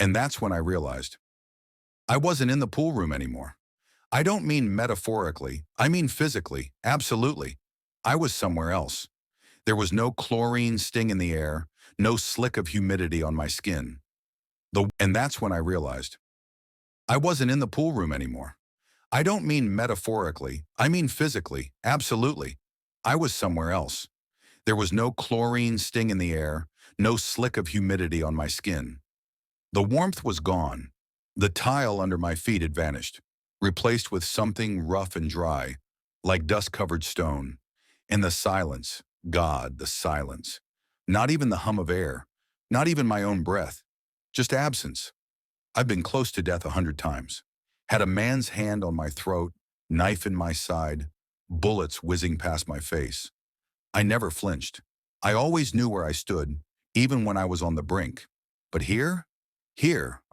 And that's when I realized I wasn't in the pool room anymore. I don't mean metaphorically, I mean physically, absolutely. I was somewhere else. There was no chlorine sting in the air, no slick of humidity on my skin. And that's when I realized I wasn't in the pool room anymore. I don't mean metaphorically, I mean physically, absolutely. I was somewhere else. There was no chlorine sting in the air, no slick of humidity on my skin. The warmth was gone. The tile under my feet had vanished, replaced with something rough and dry, like dust-covered stone. And the silence, God, the silence. Not even the hum of air, not even my own breath, just absence. I've been close to death 100 times. Had a man's hand on my throat, knife in my side, bullets whizzing past my face. I never flinched. I always knew where I stood, even when I was on the brink. But here,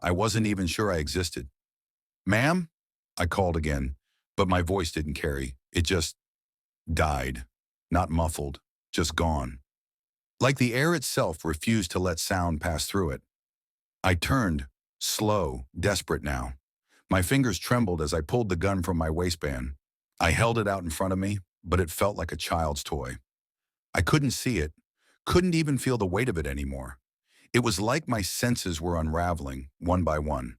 I wasn't even sure I existed. Ma'am? I called again, but my voice didn't carry. It just died. Not muffled, just gone. Like the air itself refused to let sound pass through it. I turned, slow, desperate now. My fingers trembled as I pulled the gun from my waistband. I held it out in front of me, but it felt like a child's toy. I couldn't see it, couldn't even feel the weight of it anymore. It was like my senses were unraveling, one by one.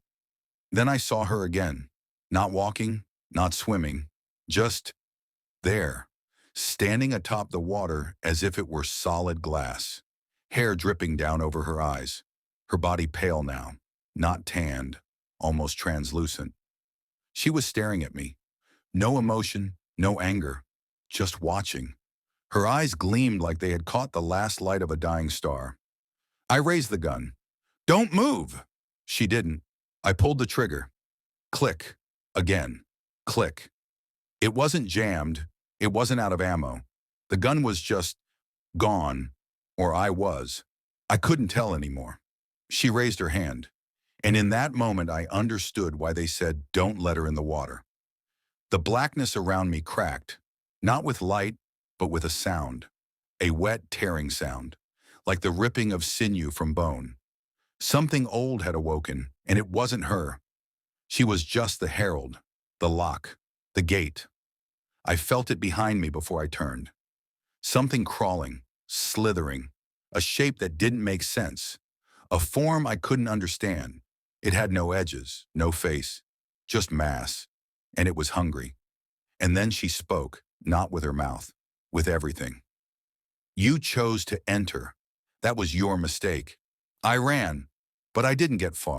Then I saw her again, not walking, not swimming, just there, standing atop the water as if it were solid glass, hair dripping down over her eyes, her body pale now, not tanned, almost translucent. She was staring at me, no emotion, no anger, just watching. Her eyes gleamed like they had caught the last light of a dying star. I raised the gun. "Don't move!" She didn't. I pulled the trigger. Click. Again. Click. It wasn't jammed. It wasn't out of ammo. The gun was just gone, or I was. I couldn't tell anymore. She raised her hand, and in that moment I understood why they said don't let her in the water. The blackness around me cracked, not with light, but with a sound, a wet tearing sound, like the ripping of sinew from bone. Something old had awoken, and it wasn't her. She was just the herald, the lock, the gate. I felt it behind me before I turned. Something crawling, slithering, a shape that didn't make sense, a form I couldn't understand. It had no edges, no face, just mass, and it was hungry. And then she spoke, not with her mouth, with everything. "You chose to enter. That was your mistake. I ran, but I didn't get far.